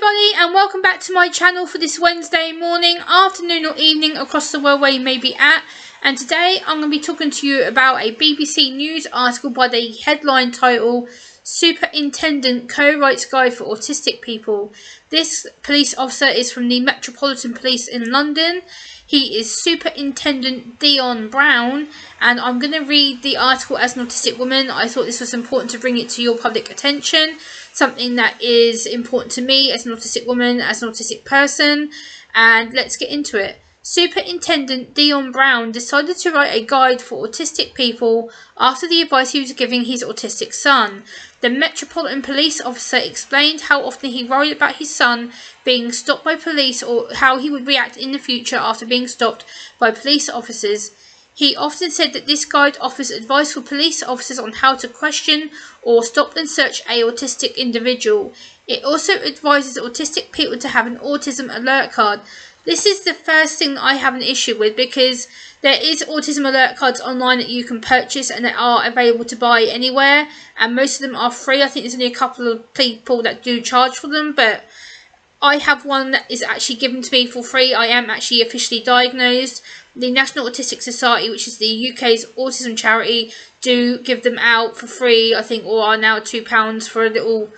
everybody, and welcome back to my channel for this Wednesday morning, afternoon or evening across the world where you may be at. And today I'm going to be talking to you about a BBC News article by the headline title Superintendent Co-Writes Guide for Autistic People. This police officer is from the Metropolitan Police in London. He is Superintendent Dion Brown, and I'm going to read the article as an autistic woman. I thought this was important to bring it to your public attention, something that is important to me as an autistic woman, as an autistic person, and let's get into it. Superintendent Dion Brown decided to write a guide for autistic people after the advice he was giving his autistic son. The Metropolitan Police officer explained how often he worried about his son being stopped by police or how he would react in the future after being stopped by police officers. He often said that this guide offers advice for police officers on how to question or stop and search an autistic individual. It also advises autistic people to have an autism alert card. This is the first thing that I have an issue with, because there is autism alert cards online that you can purchase and that are available to buy anywhere, and most of them are free. I think there's only a couple of people that do charge for them, but I have one that is actually given to me for free. I am actually officially diagnosed. The National Autistic Society, which is the UK's autism charity, do give them out for free, I think, or are now £2 for a little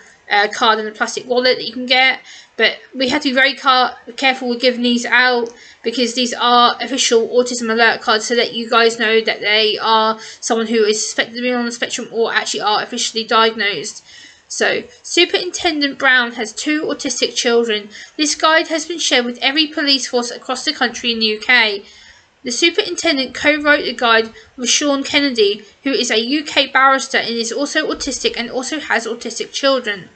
card in a plastic wallet that you can get. But we have to be very careful with giving these out, because these are official autism alert cards to let you guys know that they are someone who is suspected to be on the spectrum or actually are officially diagnosed. So, Superintendent Brown has 2 autistic children. This guide has been shared with every police force across the country in the UK. The superintendent co-wrote the guide with Sean Kennedy, who is a UK barrister and is also autistic and also has autistic children.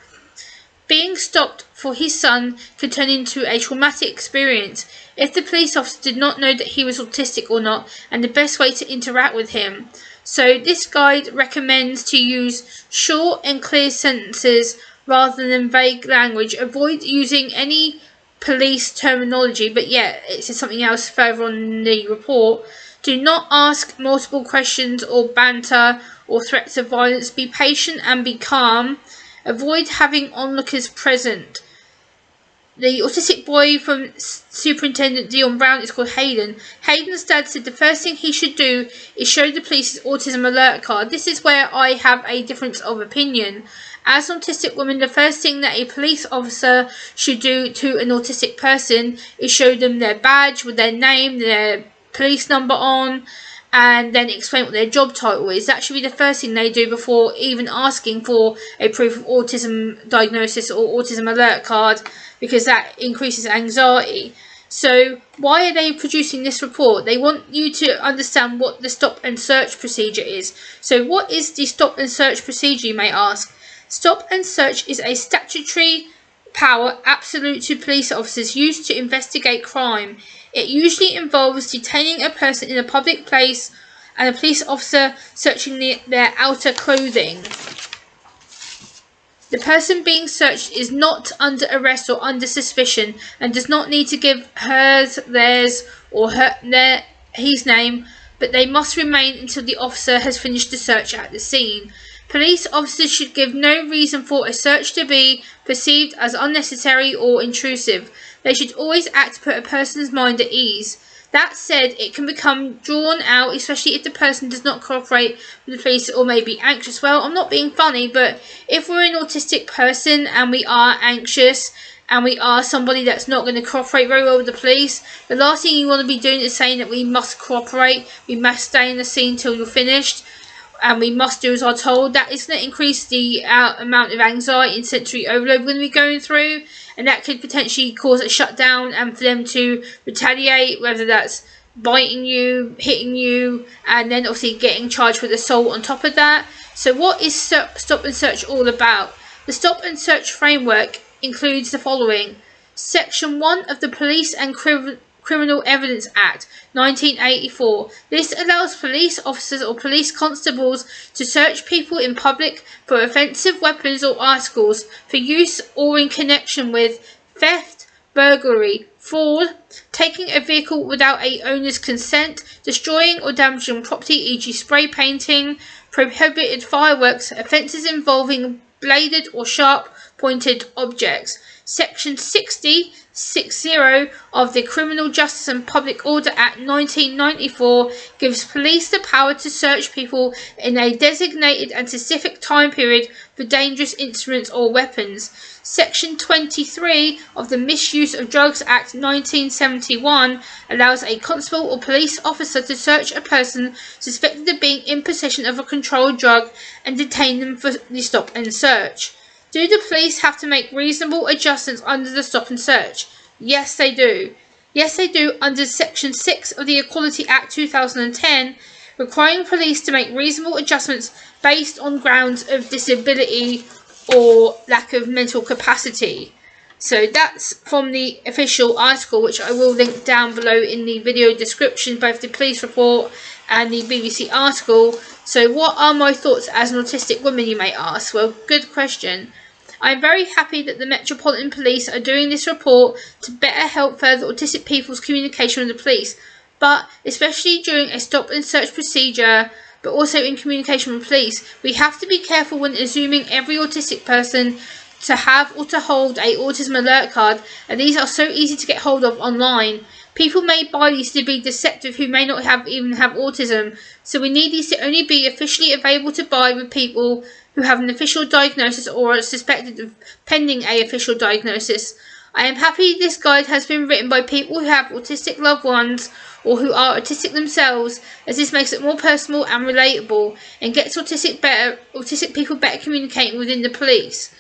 Being stopped for his son could turn into a traumatic experience if the police officer did not know that he was autistic or not, and the best way to interact with him. So this guide recommends to use short and clear sentences rather than vague language. Avoid using any police terminology, but yeah, it says something else further on in the report. Do not ask multiple questions or banter or threats of violence. Be patient and be calm. Avoid having onlookers present. The autistic boy from Superintendent Dion Brown is called Hayden. Hayden's dad said the first thing he should do is show the police his autism alert card. This is where I have a difference of opinion. As an autistic woman, the first thing that a police officer should do to an autistic person is show them their badge with their name, their police number on, and then explain what their job title is. That should be the first thing they do before even asking for a proof of autism diagnosis or autism alert card, because that increases anxiety. So why are they producing this report? They want you to understand what the stop and search procedure is. So what is the stop and search procedure, you may ask? Stop and search is a statutory power absolute to police officers used to investigate crime. It usually involves detaining a person in a public place and a police officer searching their outer clothing. The person being searched is not under arrest or under suspicion and does not need to give hers, theirs, or his name, but they must remain until the officer has finished the search at the scene. Police officers should give no reason for a search to be perceived as unnecessary or intrusive. They should always act to put a person's mind at ease. That said, it can become drawn out, especially if the person does not cooperate with the police or may be anxious. Well, I'm not being funny, but if we're an autistic person and we are anxious and we are somebody that's not going to cooperate very well with the police, the last thing you want to be doing is saying that we must cooperate, we must stay in the scene till you're finished, and we must do as are told. That is going to increase the amount of anxiety and sensory overload we're going to be going through, and that could potentially cause a shutdown and for them to retaliate, whether that's biting you, hitting you, and then obviously getting charged with assault on top of that. So what is stop and search all about? The stop and search framework includes the following. Section 1 of the Police and Criminal Evidence Act 1984. This allows police officers or police constables to search people in public for offensive weapons or articles for use or in connection with theft, burglary, fraud, taking a vehicle without a owner's consent, destroying or damaging property, e.g. spray painting, prohibited fireworks, offences involving bladed or sharp-pointed objects. Section 60 of the Criminal Justice and Public Order Act 1994 gives police the power to search people in a designated and specific time period for dangerous instruments or weapons. Section 23 of the Misuse of Drugs Act 1971 allows a constable or police officer to search a person suspected of being in possession of a controlled drug and detain them for the stop and search. Do the police have to make reasonable adjustments under the stop and search? Yes, they do. Yes, they do under Section 6 of the Equality Act 2010, requiring police to make reasonable adjustments based on grounds of disability or lack of mental capacity. So that's from the official article, which I will link down below in the video description, both the police report and the BBC article. So what are my thoughts as an autistic woman, you may ask? Well, good question. I'm very happy that the Metropolitan Police are doing this report to better help further autistic people's communication with the police, but especially during a stop and search procedure, but also in communication with police, we have to be careful when assuming every autistic person to have or to hold a autism alert card, and these are so easy to get hold of online. People may buy these to be deceptive who may not even have autism, so we need these to only be officially available to buy with people who have an official diagnosis or are suspected of pending a official diagnosis. I am happy this guide has been written by people who have autistic loved ones or who are autistic themselves, as this makes it more personal and relatable and gets autistic people better communicating within the police.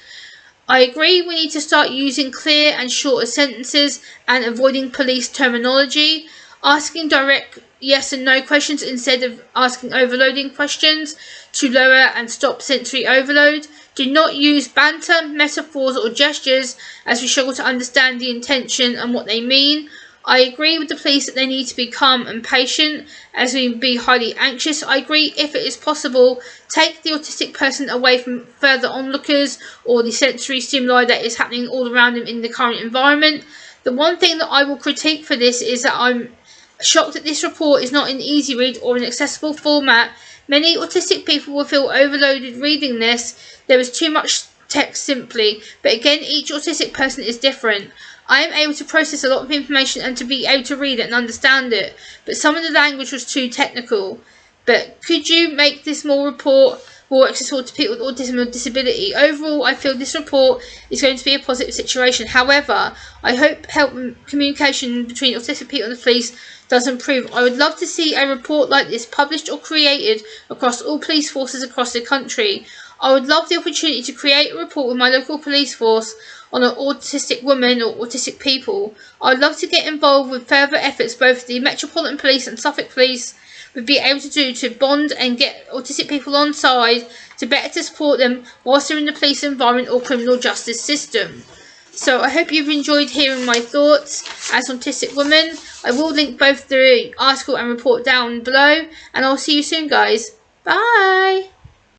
I agree we need to start using clear and shorter sentences and avoiding police terminology, asking direct yes and no questions instead of asking overloading questions to lower and stop sensory overload. Do not use banter, metaphors or gestures as we struggle to understand the intention and what they mean. I agree with the police that they need to be calm and patient as we be highly anxious. I agree, if it is possible, take the autistic person away from further onlookers or the sensory stimuli that is happening all around them in the current environment. The one thing that I will critique for this is that I'm shocked that this report is not in easy read or an accessible format. Many autistic people will feel overloaded reading this. There is too much text simply, but again, each autistic person is different. I am able to process a lot of information and to be able to read it and understand it, but some of the language was too technical. But could you make this report more accessible to people with autism or disability? Overall, I feel this report is going to be a positive situation. However, I hope communication between autistic people and the police does improve. I would love to see a report like this published or created across all police forces across the country. I would love the opportunity to create a report with my local police force on an autistic woman or autistic people. I would love to get involved with further efforts both the Metropolitan Police and Suffolk Police would be able to do to bond and get autistic people on side to better support them whilst they're in the police environment or criminal justice system. So I hope you've enjoyed hearing my thoughts as an autistic woman. I will link both the article and report down below, and I'll see you soon, guys. Bye!